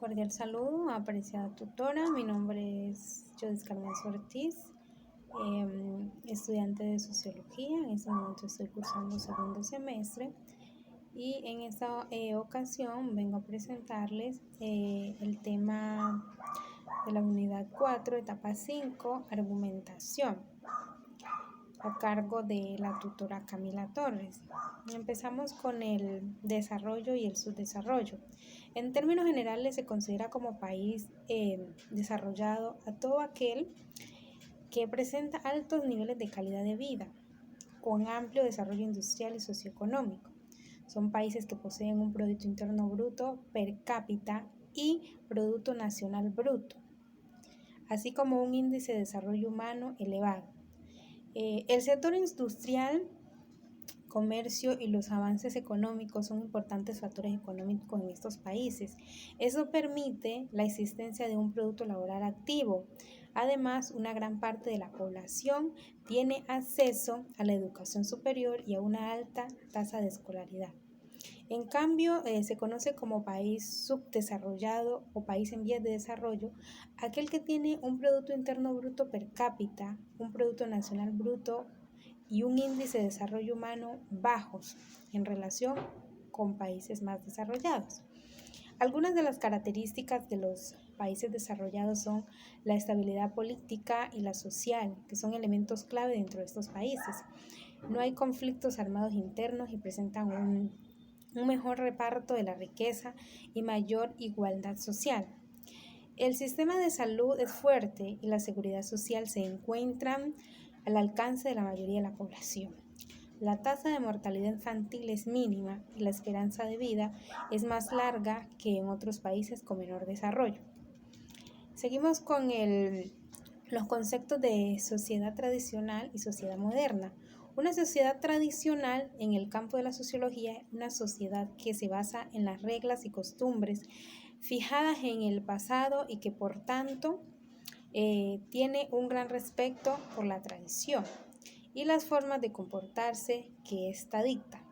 Cordial saludo, apreciada tutora. Mi nombre es Jodis Carmen Ortiz, estudiante de Sociología. En este momento estoy cursando segundo semestre y en esta ocasión vengo a presentarles el tema de la unidad 4, etapa 5, argumentación, a cargo de la tutora Camila Torres. Empezamos con el desarrollo y el subdesarrollo. En términos generales se considera como país desarrollado a todo aquel que presenta altos niveles de calidad de vida, con amplio desarrollo industrial y socioeconómico. Son países que poseen un Producto Interno Bruto per cápita y Producto Nacional Bruto, así como un índice de desarrollo humano elevado. El sector industrial, comercio y los avances económicos son importantes factores económicos en estos países. Eso permite la existencia de un producto laboral activo. Además, una gran parte de la población tiene acceso a la educación superior y a una alta tasa de escolaridad. En cambio, se conoce como país subdesarrollado o país en vías de desarrollo aquel que tiene un Producto Interno Bruto per cápita, un Producto Nacional Bruto y un índice de desarrollo humano bajos en relación con países más desarrollados. Algunas de las características de los países desarrollados son la estabilidad política y la social, que son elementos clave dentro de estos países. No hay conflictos armados internos y presentan un mejor reparto de la riqueza y mayor igualdad social. El sistema de salud es fuerte y la seguridad social se encuentran al alcance de la mayoría de la población. La tasa de mortalidad infantil es mínima y la esperanza de vida es más larga que en otros países con menor desarrollo. Seguimos con los conceptos de sociedad tradicional y sociedad moderna. Una sociedad tradicional en el campo de la sociología es una sociedad que se basa en las reglas y costumbres fijadas en el pasado y que por tanto tiene un gran respeto por la tradición y las formas de comportarse que ésta dicta.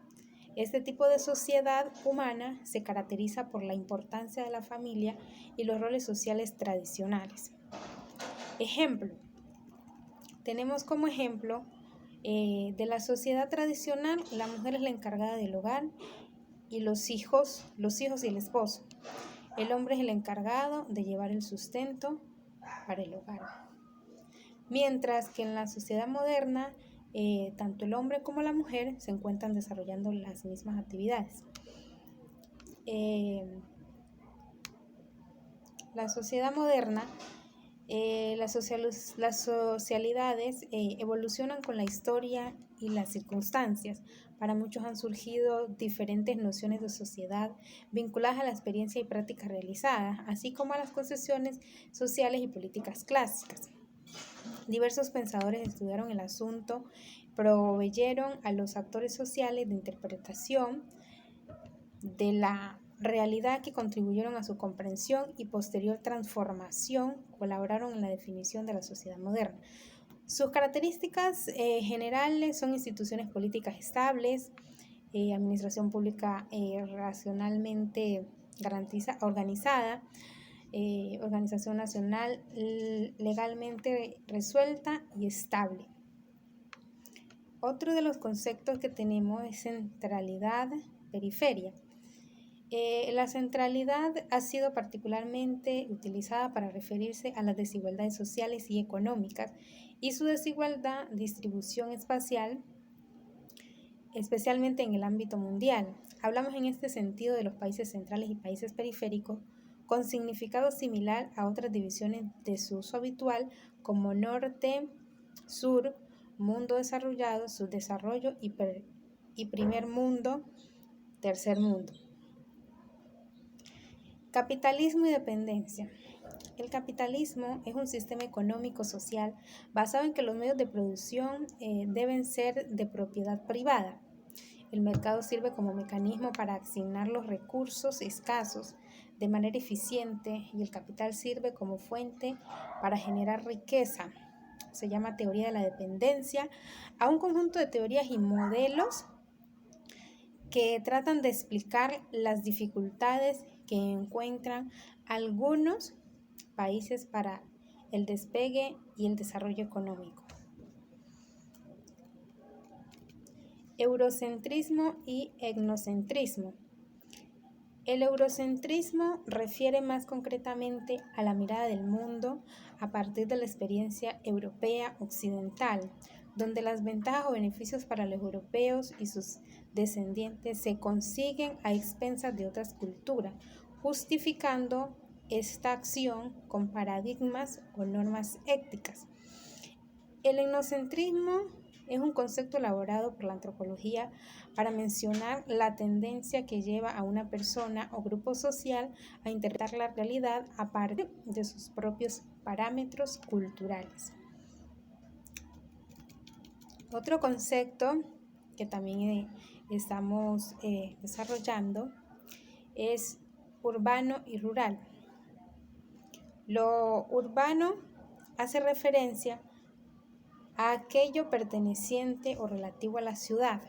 Este tipo de sociedad humana se caracteriza por la importancia de la familia y los roles sociales tradicionales. Ejemplo, tenemos como ejemplo de la sociedad tradicional, la mujer es la encargada del hogar y los hijos y el esposo. El hombre es el encargado de llevar el sustento para el hogar. Mientras que en la sociedad moderna, tanto el hombre como la mujer se encuentran desarrollando las mismas actividades. La sociedad moderna, las socialidades evolucionan con la historia y las circunstancias. Para muchos han surgido diferentes nociones de sociedad vinculadas a la experiencia y prácticas realizadas, así como a las concepciones sociales y políticas clásicas. Diversos pensadores estudiaron el asunto, proveyeron a los actores sociales de interpretación de la realidad que contribuyeron a su comprensión y posterior transformación, colaboraron en la definición de la sociedad moderna. Sus características generales son instituciones políticas estables, administración pública racionalmente organizada, organización nacional legalmente resuelta y estable. Otro de los conceptos que tenemos es centralidad, periferia. La centralidad ha sido particularmente utilizada para referirse a las desigualdades sociales y económicas y su desigualdad distribución espacial, especialmente en el ámbito mundial. Hablamos en este sentido de los países centrales y países periféricos con significado similar a otras divisiones de su uso habitual como norte, sur, mundo desarrollado, subdesarrollo y primer mundo, tercer mundo. Capitalismo y dependencia. El capitalismo es un sistema económico-social basado en que los medios de producción deben ser de propiedad privada. El mercado sirve como mecanismo para asignar los recursos escasos de manera eficiente y el capital sirve como fuente para generar riqueza. Se llama teoría de la dependencia a un conjunto de teorías y modelos que tratan de explicar las dificultades que encuentran algunos países para el despegue y el desarrollo económico. Eurocentrismo y etnocentrismo. El eurocentrismo refiere más concretamente a la mirada del mundo a partir de la experiencia europea occidental, donde las ventajas o beneficios para los europeos y sus descendientes se consiguen a expensas de otras culturas, justificando esta acción con paradigmas o normas éticas. El etnocentrismo es un concepto elaborado por la antropología para mencionar la tendencia que lleva a una persona o grupo social a interpretar la realidad a partir de sus propios parámetros culturales. Otro concepto que también estamos desarrollando es urbano y rural. Lo urbano hace referencia a aquello perteneciente o relativo a la ciudad.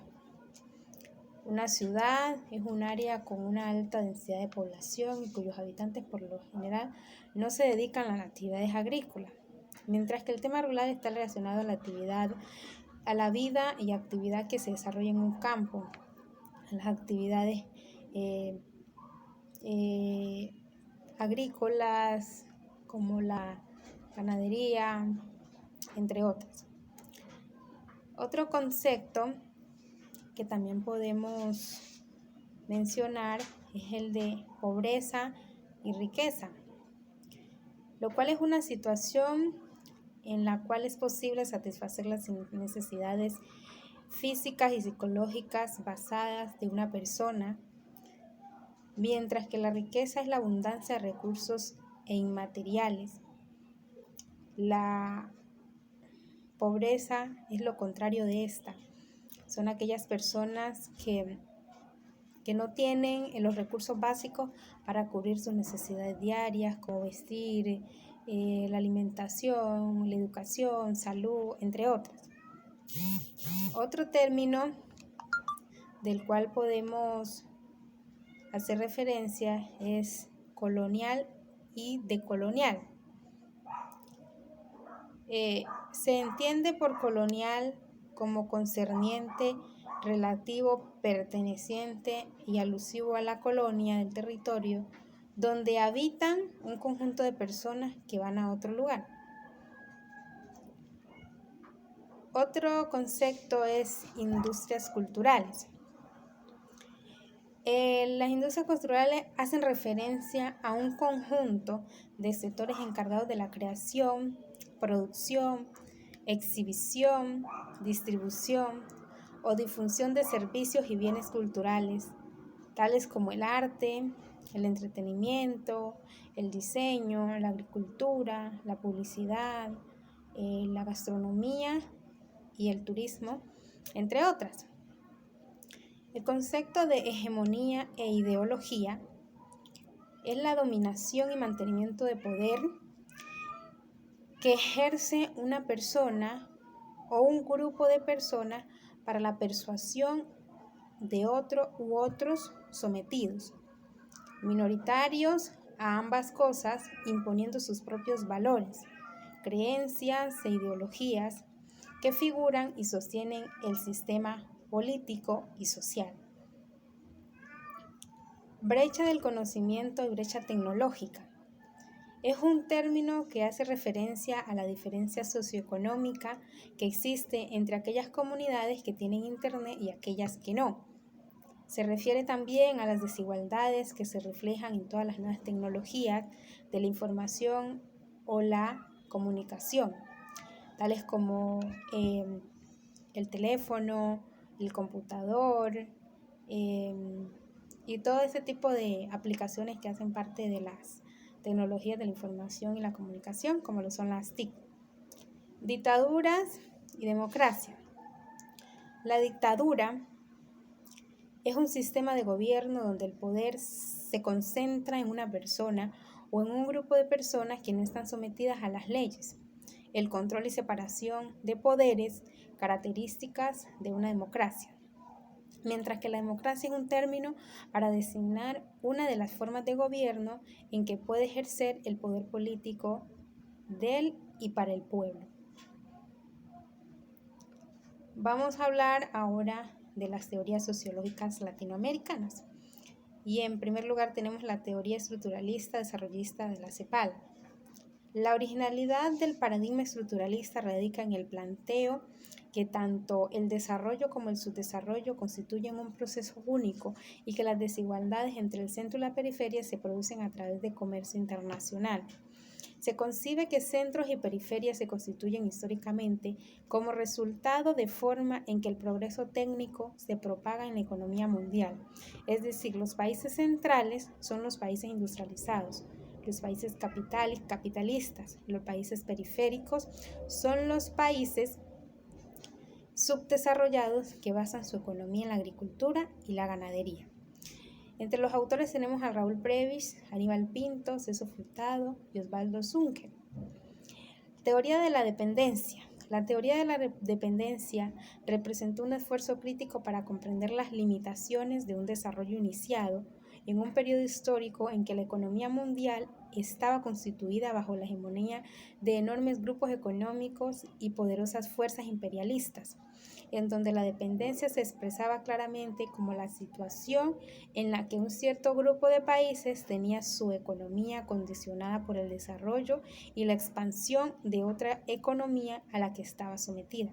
Una ciudad es un área con una alta densidad de población y cuyos habitantes por lo general no se dedican a las actividades agrícolas, mientras que el tema rural está relacionado a la actividad, a la vida y actividad que se desarrolla en un campo, a las actividades agrícolas como la ganadería, entre otras. Otro concepto que también podemos mencionar es el de pobreza y riqueza, lo cual es una situación en la cual es posible satisfacer las necesidades físicas y psicológicas basadas de una persona, mientras que la riqueza es la abundancia de recursos e inmateriales. La pobreza es lo contrario de esta. Son aquellas personas que no tienen los recursos básicos para cubrir sus necesidades diarias, como vestir, la alimentación, la educación, salud, entre otras. Otro término del cual podemos hacer referencia es colonial y decolonial. Se entiende por colonial como concerniente, relativo, perteneciente y alusivo a la colonia del territorio donde habitan un conjunto de personas que van a otro lugar. Otro concepto es industrias culturales. Las industrias culturales hacen referencia a un conjunto de sectores encargados de la creación, producción, exhibición, distribución o difusión de servicios y bienes culturales, tales como el arte, el entretenimiento, el diseño, la agricultura, la publicidad, la gastronomía y el turismo, entre otras. El concepto de hegemonía e ideología es la dominación y mantenimiento de poder que ejerce una persona o un grupo de personas para la persuasión de otro u otros sometidos, minoritarios a ambas cosas, imponiendo sus propios valores, creencias e ideologías que figuran y sostienen el sistema político y social. Brecha del conocimiento y brecha tecnológica. Es un término que hace referencia a la diferencia socioeconómica que existe entre aquellas comunidades que tienen internet y aquellas que no. Se refiere también a las desigualdades que se reflejan en todas las nuevas tecnologías de la información o la comunicación, tales como el teléfono, el computador y todo ese tipo de aplicaciones que hacen parte de las tecnologías de la información y la comunicación, como lo son las TIC. Dictaduras y democracia. La dictadura es un sistema de gobierno donde el poder se concentra en una persona o en un grupo de personas que no están sometidas a las leyes. El control y separación de poderes, características de una democracia. mientras que la democracia es un término para designar una de las formas de gobierno en que puede ejercer el poder político del y para el pueblo. Vamos a hablar ahora de las teorías sociológicas latinoamericanas. Y en primer lugar tenemos la teoría estructuralista desarrollista de la CEPAL. La originalidad del paradigma estructuralista radica en el planteo que tanto el desarrollo como el subdesarrollo constituyen un proceso único y que las desigualdades entre el centro y la periferia se producen a través de comercio internacional. Se concibe que centros y periferias se constituyen históricamente como resultado de forma en que el progreso técnico se propaga en la economía mundial. Es decir, los países centrales son los países industrializados, los países capitalistas, los países periféricos son los países subdesarrollados que basan su economía en la agricultura y la ganadería. Entre los autores tenemos a Raúl Prebisch, Aníbal Pinto, Celso Furtado y Osvaldo Zunke. Teoría de la dependencia. La teoría de la dependencia representó un esfuerzo crítico para comprender las limitaciones de un desarrollo iniciado en un periodo histórico en que la economía mundial estaba constituida bajo la hegemonía de enormes grupos económicos y poderosas fuerzas imperialistas, en donde la dependencia se expresaba claramente como la situación en la que un cierto grupo de países tenía su economía condicionada por el desarrollo y la expansión de otra economía a la que estaba sometida.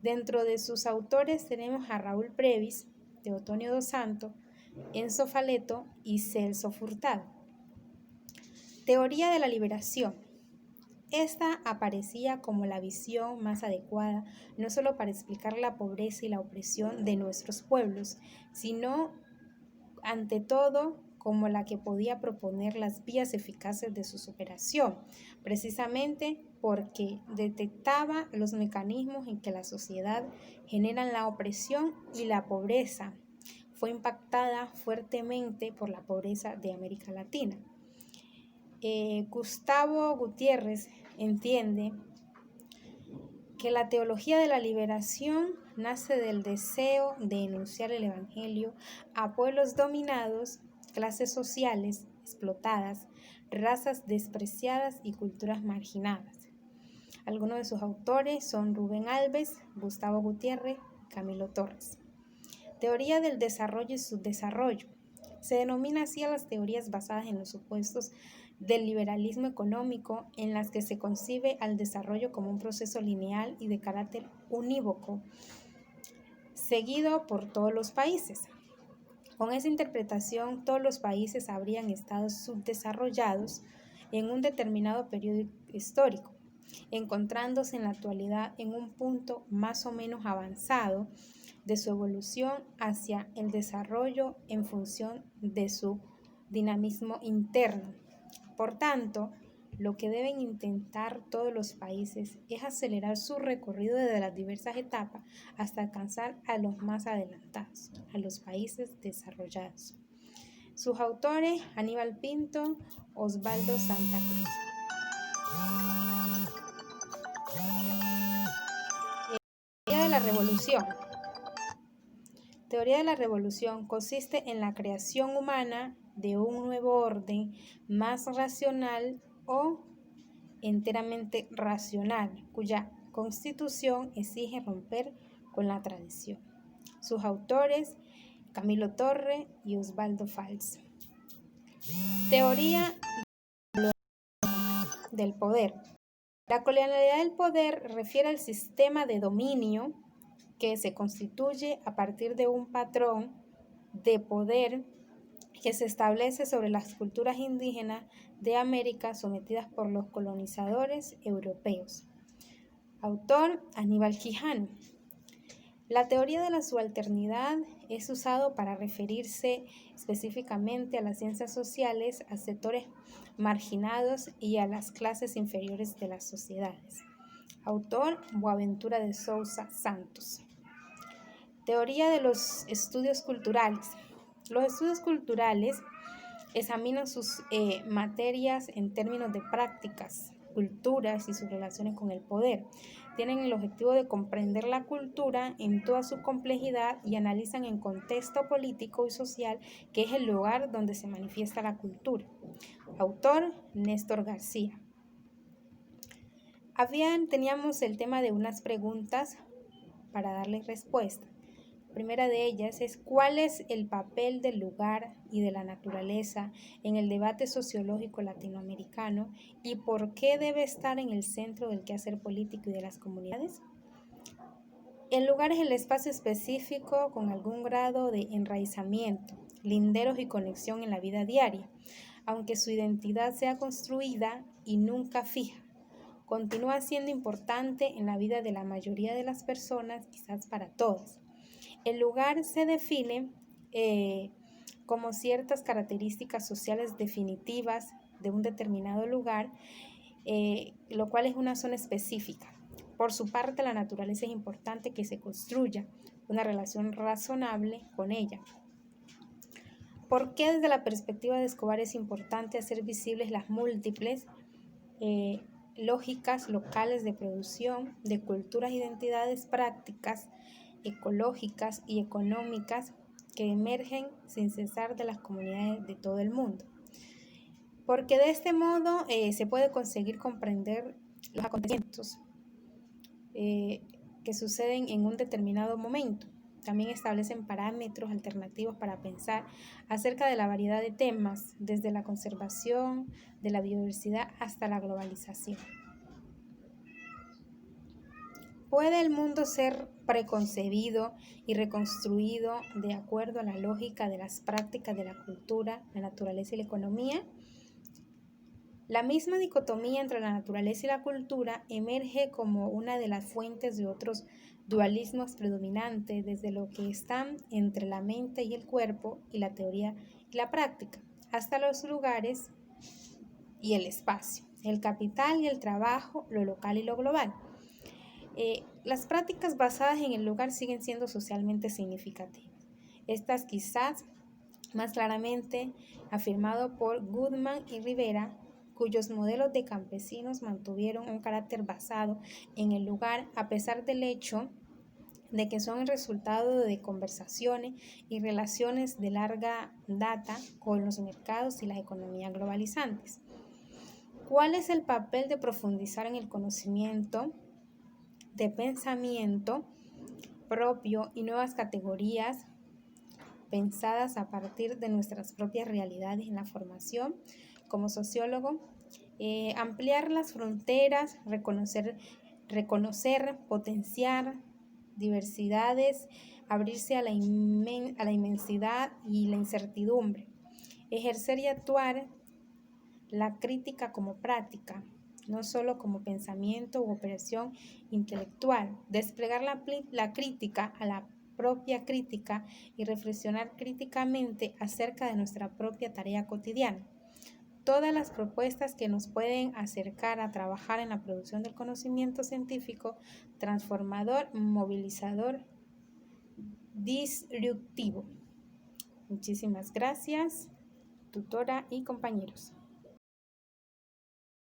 Dentro de sus autores tenemos a Raúl Prebisch, Teotonio dos Santos, Enzo Faleto y Celso Furtado. Teoría de la liberación. Esta aparecía como la visión más adecuada, no solo para explicar la pobreza y la opresión de nuestros pueblos, sino, ante todo, como la que podía proponer las vías eficaces de su superación, precisamente porque detectaba los mecanismos en que la sociedad generan la opresión y la pobreza. Fue impactada fuertemente por la pobreza de América Latina. Gustavo Gutiérrez entiende que la teología de la liberación nace del deseo de enunciar el evangelio a pueblos dominados, clases sociales explotadas, razas despreciadas y culturas marginadas. Algunos de sus autores son Rubén Alves, Gustavo Gutiérrez y Camilo Torres. Teoría del desarrollo y subdesarrollo. Se denomina así a las teorías basadas en los supuestos del liberalismo económico, en las que se concibe al desarrollo como un proceso lineal y de carácter unívoco, seguido por todos los países. Con esa interpretación, todos los países habrían estado subdesarrollados en un determinado periodo histórico, encontrándose en la actualidad en un punto más o menos avanzado de su evolución hacia el desarrollo en función de su dinamismo interno. Por tanto, lo que deben intentar todos los países es acelerar su recorrido desde las diversas etapas hasta alcanzar a los más adelantados, a los países desarrollados. Sus autores, Aníbal Pinto, Osvaldo Santa Cruz. Teoría de la revolución. Teoría de la revolución consiste en la creación humana de un nuevo orden más racional o enteramente racional, cuya constitución exige romper con la tradición. Sus autores, Camilo Torre y Osvaldo Fals. Teoría del poder. La colonialidad del poder refiere al sistema de dominio que se constituye a partir de un patrón de poder que se establece sobre las culturas indígenas de América sometidas por los colonizadores europeos. Autor, Aníbal Quijano. La teoría de la subalternidad es usado para referirse específicamente a las ciencias sociales, a sectores marginados y a las clases inferiores de las sociedades. Autor, Boaventura de Sousa Santos. Teoría de los estudios culturales. Los estudios culturales examinan sus materias en términos de prácticas culturas y sus relaciones con el poder. Tienen el objetivo de comprender la cultura en toda su complejidad y analizan el contexto político y social que es el lugar donde se manifiesta la cultura. Autor, Néstor García. Teníamos el tema de unas preguntas para darles respuesta. La primera de ellas es: ¿cuál es el papel del lugar y de la naturaleza en el debate sociológico latinoamericano y por qué debe estar en el centro del quehacer político y de las comunidades? El lugar es el espacio específico con algún grado de enraizamiento, linderos y conexión en la vida diaria, aunque su identidad sea construida y nunca fija. Continúa siendo importante en la vida de la mayoría de las personas, quizás para todas. El lugar se define como ciertas características sociales definitivas de un determinado lugar, lo cual es una zona específica. Por su parte, la naturaleza es importante que se construya una relación razonable con ella. ¿Por qué desde la perspectiva de Escobar es importante hacer visibles las múltiples lógicas locales de producción de culturas, identidades, prácticas ecológicas y económicas que emergen sin cesar de las comunidades de todo el mundo? Porque de este modo se puede conseguir comprender los acontecimientos que suceden en un determinado momento. También establecen parámetros alternativos para pensar acerca de la variedad de temas, desde la conservación de la biodiversidad hasta la globalización. ¿Puede el mundo ser preconcebido y reconstruido de acuerdo a la lógica de las prácticas de la cultura, la naturaleza y la economía? La misma dicotomía entre la naturaleza y la cultura emerge como una de las fuentes de otros dualismos predominantes, desde lo que están entre la mente y el cuerpo y la teoría y la práctica, hasta los lugares y el espacio, el capital y el trabajo, lo local y lo global. Las prácticas basadas en el lugar siguen siendo socialmente significativas. Estas quizás más claramente afirmado por Goodman y Rivera, cuyos modelos de campesinos mantuvieron un carácter basado en el lugar a pesar del hecho de que son el resultado de conversaciones y relaciones de larga data con los mercados y las economías globalizantes. ¿Cuál es el papel de profundizar en el conocimiento de pensamiento propio y nuevas categorías pensadas a partir de nuestras propias realidades en la formación como sociólogo? Ampliar las fronteras, reconocer, potenciar diversidades, abrirse a la inmensidad y la incertidumbre, ejercer y actuar la crítica como práctica, no solo como pensamiento u operación intelectual, desplegar la crítica a la propia crítica y reflexionar críticamente acerca de nuestra propia tarea cotidiana. Todas las propuestas que nos pueden acercar a trabajar en la producción del conocimiento científico transformador, movilizador, disruptivo. Muchísimas gracias, tutora y compañeros.